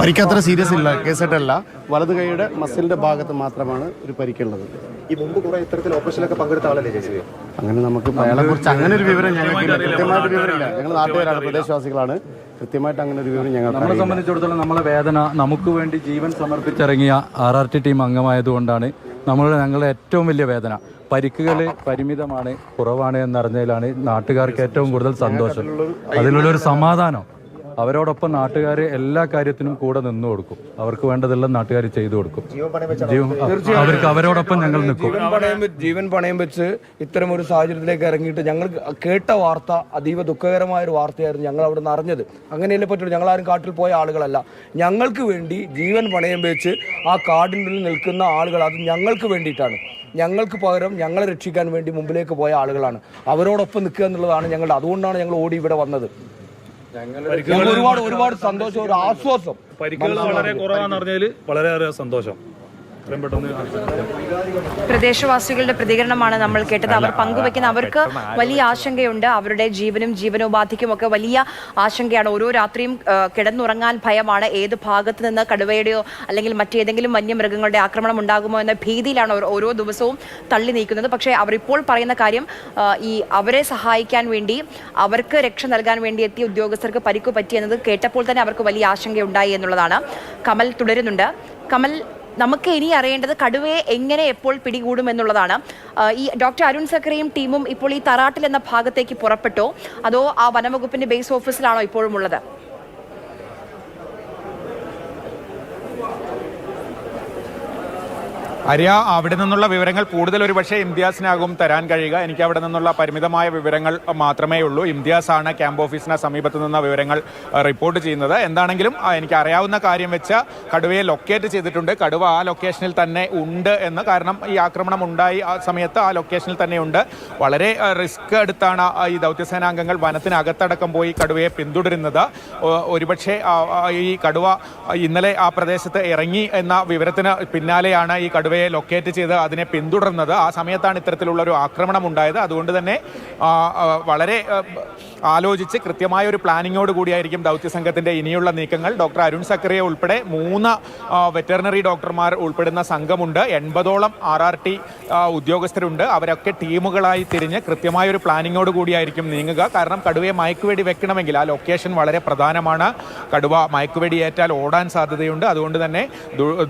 പരിക്കത്ര serious ഇല്ല, കേസായിട്ടല്ല. വലത് കൈയുടെ മസിലിന്റെ ഭാഗത്ത് മാത്രമാണ് ഒരു പരിക്കുള്ളത്. ഈ മുമ്പ് കുറെ ഇത്തരത്തിൽ ഓപ്പറേഷനൊക്കെ പങ്കെടുത്ത ആളല്ലേ ചേച്ചി? അങ്ങനെ നമുക്ക് അയാളെ കുറിച്ച് അങ്ങനെ ഒരു വിവരം ഞങ്ങൾക്കില്ല, കൃത്യമായിട്ട് വിവരമില്ല. ഞങ്ങൾ നാട്ടുകാരാണ്, പ്രദേശവാസികളാണ്. കൃത്യമായിട്ട് അങ്ങനെ ഒരു വിവരം നമ്മളെ സംബന്ധിച്ചിടത്തോളം നമ്മളെ വേദന നമുക്ക് വേണ്ടി ജീവൻ സമർപ്പിച്ചിറങ്ങിയ RRT ടീം അംഗമായതുകൊണ്ടാണ് ഞങ്ങളുടെ ഏറ്റവും വലിയ വേദന. പരിക്കുകൾ പരിമിതമാണ്, കുറവാണ് എന്നറിഞ്ഞതിലാണ് നാട്ടുകാർക്ക് ഏറ്റവും കൂടുതൽ സന്തോഷം. അതിലുള്ളൊരു സമാധാനം. അവരോടൊപ്പം നാട്ടുകാർ എല്ലാ കാര്യത്തിനും കൂടെ നിന്നു കൊടുക്കും. അവർക്ക് വേണ്ടതെല്ലാം നാട്ടുകാർ ചെയ്തു കൊടുക്കും. അവർക്ക് അവരോടൊപ്പം ഞങ്ങൾ നിൽക്കും. ജീവൻ പണയം വെച്ച് ഇത്തരം ഒരു സാഹചര്യത്തിലേക്ക് ഇറങ്ങിയിട്ട് ഞങ്ങൾ കേട്ട വാർത്ത അതീവ ദുഃഖകരമായ ഒരു വാർത്തയായിരുന്നു ഞങ്ങൾ അവിടെ നിന്ന് അറിഞ്ഞത്. അങ്ങനെയല്ലേ പറ്റുള്ളൂ. ഞങ്ങളാരും കാട്ടിൽ പോയ ആളുകളല്ല. ഞങ്ങൾക്ക് വേണ്ടി ജീവൻ പണയം വെച്ച് ആ കാടിനുള്ളിൽ നിൽക്കുന്ന ആളുകൾ, അത് ഞങ്ങൾക്ക് വേണ്ടിയിട്ടാണ്. ഞങ്ങൾക്ക് പകരം ഞങ്ങളെ രക്ഷിക്കാൻ വേണ്ടി മുമ്പിലേക്ക് പോയ ആളുകളാണ്. അവരോടൊപ്പം നിൽക്കുക എന്നുള്ളതാണ് ഞങ്ങളുടെ. അതുകൊണ്ടാണ് ഞങ്ങൾ ഓടി ഇവിടെ വന്നത്. ഒരുപാട് സന്തോഷം, ഒരു ആശ്വാസം. പരിക്കുകൾ വളരെ കുറവാണെന്ന് പറഞ്ഞതിൽ വളരെയേറെ സന്തോഷം. പ്രദേശവാസികളുടെ പ്രതികരണമാണ് നമ്മൾ കേട്ടത്. അവർ പങ്കുവെക്കുന്ന അവർക്ക് വലിയ ആശങ്കയുണ്ട്. അവരുടെ ജീവനോപാധിക്കും ഒക്കെ വലിയ ആശങ്കയാണ്. ഓരോ രാത്രിയും കിടന്നുറങ്ങാൻ ഭയമാണ്. ഏത് ഭാഗത്ത് നിന്ന് കടുവയുടെയോ അല്ലെങ്കിൽ മറ്റേതെങ്കിലും വന്യമൃഗങ്ങളുടെ ആക്രമണം ഉണ്ടാകുമോ എന്ന ഭീതിയിലാണ് ഓരോ ദിവസവും തള്ളി നീക്കുന്നത്. പക്ഷേ അവർ ഇപ്പോൾ പറയുന്ന കാര്യം, ഈ അവരെ സഹായിക്കാൻ വേണ്ടി, അവർക്ക് രക്ഷ നൽകാൻ വേണ്ടി എത്തിയ ഉദ്യോഗസ്ഥർക്ക് പരിക്കു പറ്റി എന്നത് കേട്ടപ്പോൾ തന്നെ അവർക്ക് വലിയ ആശങ്കയുണ്ടായി എന്നുള്ളതാണ്. കമൽ തുടരുന്നുണ്ട്. കമൽ, നമുക്ക് ഇനി അറിയേണ്ടത് കടുവയെ എങ്ങനെ എപ്പോൾ പിടികൂടും എന്നുള്ളതാണ്. ഈ ഡോക്ടർ അരുൺ സക്കറിയും ടീമും ഇപ്പോൾ ഈ തറാട്ടിൽ എന്ന ഭാഗത്തേക്ക് പുറപ്പെട്ടോ അതോ ആ വനംവകുപ്പിന്റെ ബേസ് ഓഫീസിലാണോ ഇപ്പോഴും ഉള്ളത്? ആര്യ, അവിടെ നിന്നുള്ള വിവരങ്ങൾ കൂടുതൽ ഒരു പക്ഷേ ഇംതിയാസിനാകും തരാൻ കഴിയുക. എനിക്ക് അവിടെ നിന്നുള്ള പരിമിതമായ വിവരങ്ങൾ മാത്രമേ ഉള്ളൂ. ഇംതിയാസാണ് ക്യാമ്പ് ഓഫീസിന് സമീപത്ത് നിന്ന വിവരങ്ങൾ റിപ്പോർട്ട് ചെയ്യുന്നത്. എന്താണെങ്കിലും എനിക്ക് അറിയാവുന്ന കാര്യം വെച്ച് കടുവയെ ലൊക്കേറ്റ് ചെയ്തിട്ടുണ്ട്. കടുവ ആ ലൊക്കേഷനിൽ തന്നെ ഉണ്ട് എന്ന്. കാരണം ഈ ആക്രമണം ഉണ്ടായി ആ സമയത്ത് ആ ലൊക്കേഷനിൽ തന്നെ ഉണ്ട്. വളരെ റിസ്ക് എടുത്താണ് ഈ ദൗത്യസേനാംഗങ്ങൾ വനത്തിനകത്തടക്കം പോയി കടുവയെ പിന്തുടരുന്നത്. ഒരുപക്ഷെ ഈ കടുവ ഇന്നലെ ആ പ്രദേശത്ത് ഇറങ്ങി എന്ന വിവരത്തിന് പിന്നാലെയാണ് ഈ കടുവയെ ലൊക്കേറ്റ് ചെയ്ത് അതിനെ പിന്തുടർന്നത്. ആ സമയത്താണ് ഇത്തരത്തിലുള്ള ഒരു ആക്രമണം ഉണ്ടായത്. അതുകൊണ്ട് തന്നെ വളരെ ആലോചിച്ച് കൃത്യമായ ഒരു പ്ലാനിങ്ങോട് കൂടിയായിരിക്കും ദൗത്യസംഘത്തിൻ്റെ ഇനിയുള്ള നീക്കങ്ങൾ. ഡോക്ടർ അരുൺ സക്കറിയ ഉൾപ്പെടെ 3 വെറ്ററിനറി ഡോക്ടർമാർ ഉൾപ്പെടുന്ന സംഘമുണ്ട്. 80ഓളം RRT ഉദ്യോഗസ്ഥരുണ്ട്. അവരൊക്കെ ടീമുകളായി തിരിഞ്ഞ് കൃത്യമായ ഒരു പ്ലാനിങ്ങോട് കൂടിയായിരിക്കും നീങ്ങുക. കാരണം കടുവയെ മയക്കുവെടി വെക്കണമെങ്കിൽ ആ ലൊക്കേഷൻ വളരെ പ്രധാനമാണ്. കടുവ മയക്കുവെടി ഏറ്റാൽ ഓടാൻ സാധ്യതയുണ്ട്. അതുകൊണ്ട് തന്നെ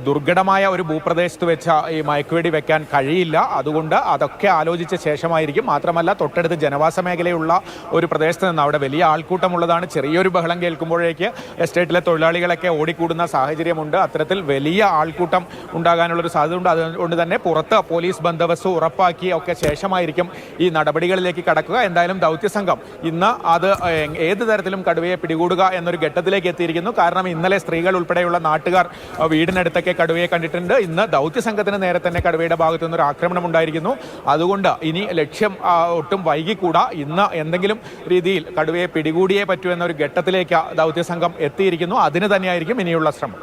ദുർഘടമായ ഒരു ഭൂപ്രദേശത്ത് വെച്ച ഈ മയക്കുവെടി വെക്കാൻ കഴിയില്ല. അതുകൊണ്ട് അതൊക്കെ ആലോചിച്ച ശേഷമായിരിക്കും. മാത്രമല്ല, തൊട്ടടുത്ത് ജനവാസ മേഖലയുള്ള ഒരു പ്രദേശത്ത് നിന്ന് അവിടെ വലിയ ആൾക്കൂട്ടമുള്ളതാണ്. ചെറിയൊരു ബഹളം കേൾക്കുമ്പോഴേക്ക് എസ്റ്റേറ്റിലെ തൊഴിലാളികളൊക്കെ ഓടിക്കൂടുന്ന സാഹചര്യമുണ്ട്. അത്തരത്തിൽ വലിയ ആൾക്കൂട്ടം ഉണ്ടാകാനുള്ളൊരു സാധ്യതയുണ്ട്. അതുകൊണ്ട് തന്നെ പുറത്ത് പോലീസ് ബന്ദോബസ്ത് ഉറപ്പാക്കി ഒക്കെ ശേഷമായിരിക്കും ഈ നടപടികളിലേക്ക് കടക്കുക. എന്തായാലും ദൗത്യസംഘം ഇന്ന് അത് ഏത് തരത്തിലും കടുവയെ പിടികൂടുക എന്നൊരു ഘട്ടത്തിലേക്ക് എത്തിയിരിക്കുന്നു. കാരണം ഇന്നലെ സ്ത്രീകൾ ഉൾപ്പെടെയുള്ള നാട്ടുകാർ വീടിനടുത്തൊക്കെ കടുവയെ കണ്ടിട്ടുണ്ട്. ഇന്ന് ദൗത്യസംഘത്തിന് നേരെ തന്നെ കടുവയുടെ ഭാഗത്തു നിന്നൊരു ആക്രമണം ഉണ്ടായിരിക്കുന്നു. അതുകൊണ്ട് ഇനി ലക്ഷ്യം ഒട്ടും വൈകിക്കൂടാ. ഇന്ന് എന്തെങ്കിലും രീതിയിൽ കടുവയെ പിടികൂടിയേ പറ്റൂ എന്നൊരു ഘട്ടത്തിലേക്ക് ദൗത്യസംഘം എത്തിയിരിക്കുന്നു. അതിന് തന്നെയായിരിക്കും ഇനിയുള്ള ശ്രമം.